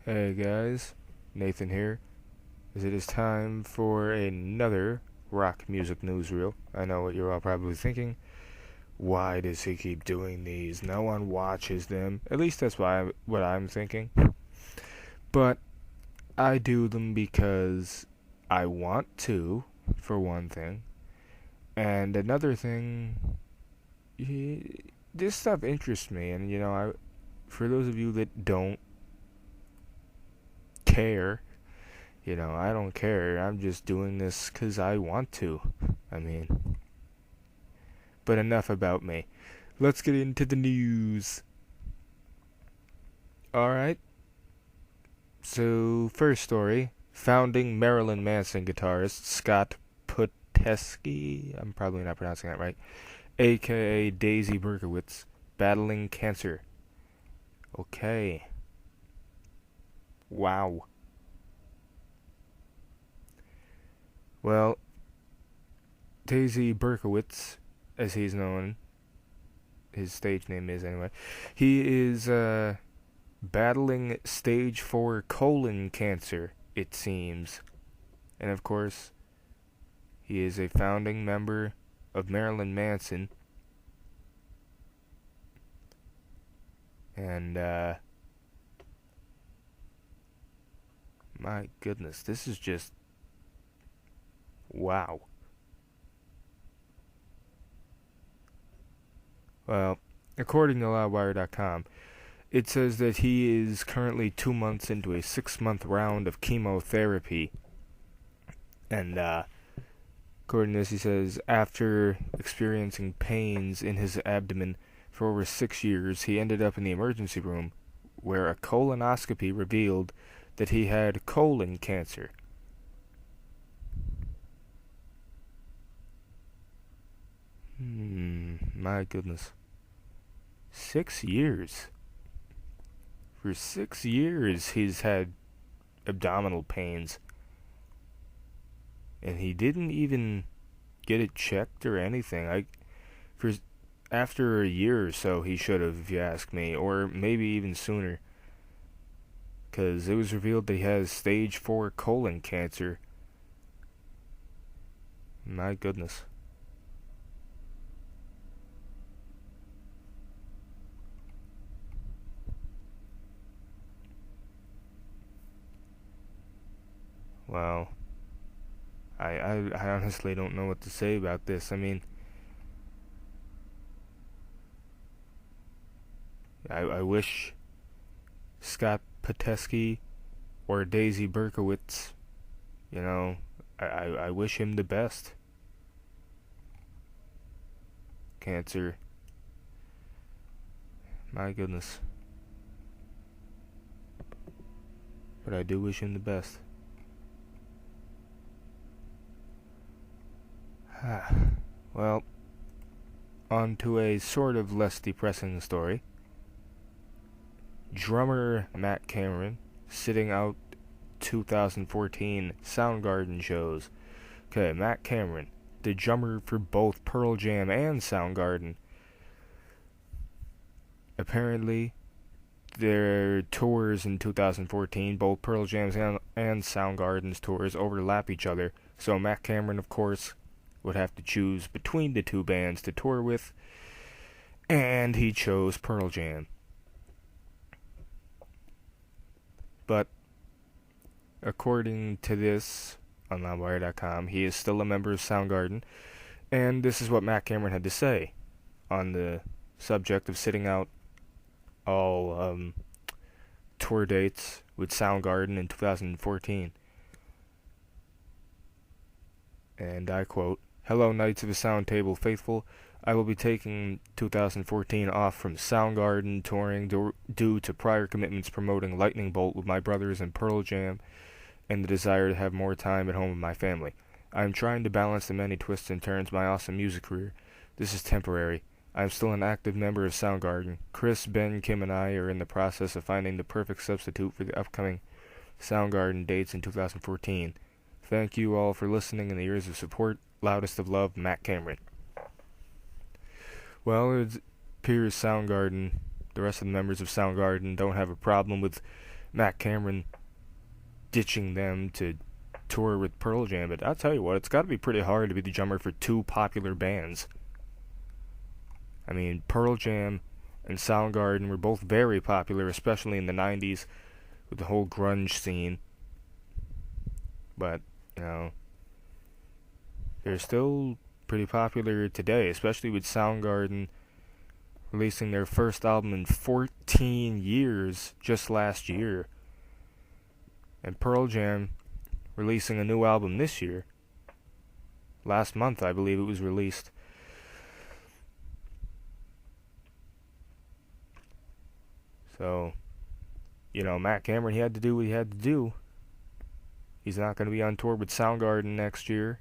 Hey guys, Nathan here, as it is time for another Rock Music Newsreel. I know what you're all probably thinking. Why does he keep doing these? No one watches them. At least that's what I'm thinking. But I do them because I want to, for one thing. And another thing, this stuff interests me. And, for those of you that don't care, I don't care. I'm just doing this because I want to. But enough about me. Let's get into the news. Alright. So, first story. Founding Marilyn Manson guitarist Scott Putesky, I'm probably not pronouncing that right, aka Daisy Berkowitz, battling cancer. Okay. Wow. Well, Daisy Berkowitz, as he's known, his stage name is anyway, he is battling stage 4 colon cancer, it seems. And of course, he is a founding member of Marilyn Manson. And, my goodness, this is just wow. Well, according to Loudwire.com, it says that he is currently 2 months into a 6-month round of chemotherapy. And, according to this, he says, after experiencing pains in his abdomen for over 6 years, he ended up in the emergency room, where a colonoscopy revealed that he had colon cancer. My goodness. 6 years. For 6 years, he's had abdominal pains. And he didn't even get it checked or anything. After a year or so, he should have, if you ask me. Or maybe even sooner. Because it was revealed that he has stage 4 colon cancer. My goodness. Well, I honestly don't know what to say about this. I wish Scott Putesky or Daisy Berkowitz, I wish him the best. Cancer. My goodness. But I do wish him the best. Well, on to a sort of less depressing story. Drummer Matt Cameron sitting out 2014 Soundgarden shows. Okay, Matt Cameron, the drummer for both Pearl Jam and Soundgarden. Apparently, their tours in 2014, both Pearl Jam's and Soundgarden's tours overlap each other, so Matt Cameron, of course, would have to choose between the two bands to tour with, and he chose Pearl Jam. But according to this on Loudwire.com, he is still a member of Soundgarden, and this is what Matt Cameron had to say on the subject of sitting out all tour dates with Soundgarden in 2014. And I quote, "Hello, Knights of the Sound Table faithful. I will be taking 2014 off from Soundgarden touring due to prior commitments promoting Lightning Bolt with my brothers and Pearl Jam and the desire to have more time at home with my family. I am trying to balance the many twists and turns of my awesome music career. This is temporary. I am still an active member of Soundgarden. Chris, Ben, Kim, and I are in the process of finding the perfect substitute for the upcoming Soundgarden dates in 2014. Thank you all for listening and the years of support. Loudest of love, Matt Cameron." Well, it appears Soundgarden, the rest of the members of Soundgarden, don't have a problem with Matt Cameron ditching them to tour with Pearl Jam, but I'll tell you what, it's got to be pretty hard to be the drummer for two popular bands. I mean, Pearl Jam and Soundgarden were both very popular, especially in the 90s with the whole grunge scene. But, you know, they're still pretty popular today, especially with Soundgarden releasing their first album in 14 years just last year. And Pearl Jam releasing a new album this year. Last month, I believe it was released. So, you know, Matt Cameron, he had to do what he had to do. He's not going to be on tour with Soundgarden next year.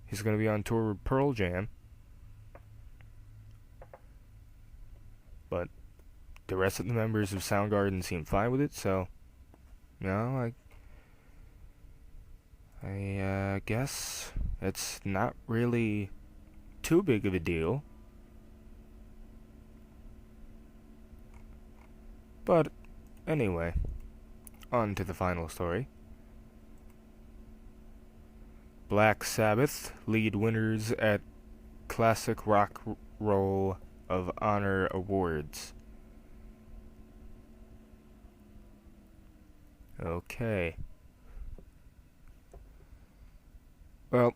He's going to be on tour with Pearl Jam. But the rest of the members of Soundgarden seem fine with it, so, you know, I guess it's not really too big of a deal. But anyway, on to the final story. Black Sabbath lead winners at Classic Rock Roll of Honor Awards. Okay. Well,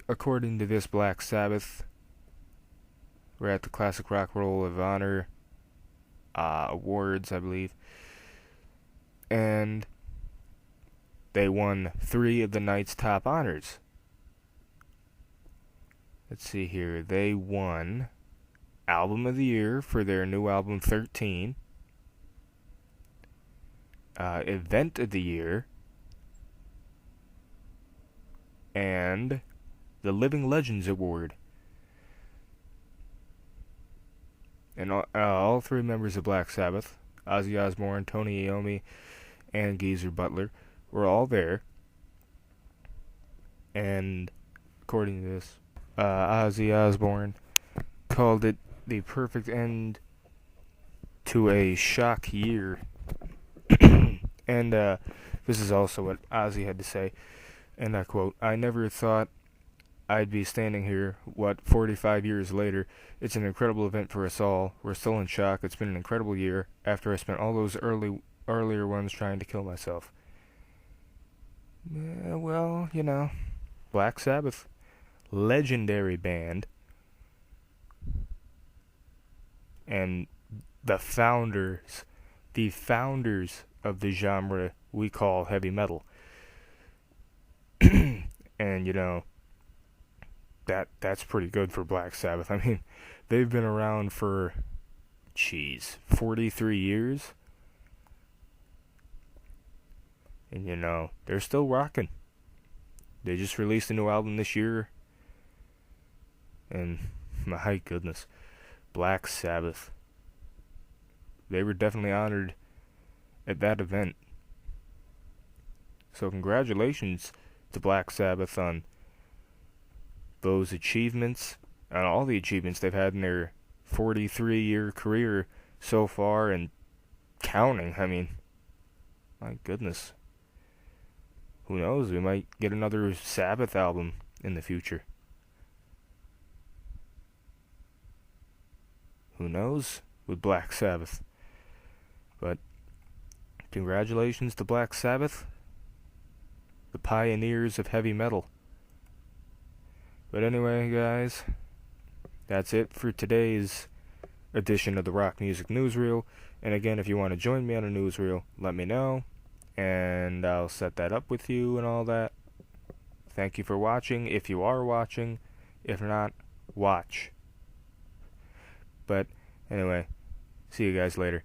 according to this Black Sabbath, we're at the Classic Rock Roll of Honor Awards, I believe. And they won 3 of the night's top honors. Let's see here. They won Album of the Year for their new album 13. Event of the Year. And the Living Legends Award. And all 3 members of Black Sabbath, Ozzy Osbourne, Tony Iommi, and Geezer Butler, were all there. And according to this, Ozzy Osbourne called it the perfect end to a shock year. And this is also what Ozzy had to say, and I quote, "I never thought I'd be standing here, 45 years later. It's an incredible event for us all. We're still in shock. It's been an incredible year after I spent all those earlier ones trying to kill myself." Well, you know, Black Sabbath, legendary band, and the founders of the genre we call heavy metal. And, you know, that's pretty good for Black Sabbath. I mean, they've been around for, 43 years. And, you know, they're still rocking. They just released a new album this year. And, my goodness, Black Sabbath. They were definitely honored at that event. So congratulations to Black Sabbath on those achievements, and all the achievements they've had in their 43-year career so far, and counting. I mean, my goodness. Who knows? We might get another Sabbath album in the future. Who knows with Black Sabbath? But congratulations to Black Sabbath, the pioneers of heavy metal. But anyway, guys, that's it for today's edition of the Rock Music Newsreel. And again, if you want to join me on a newsreel, let me know, and I'll set that up with you and all that. Thank you for watching, if you are watching. If not, watch. But anyway, see you guys later.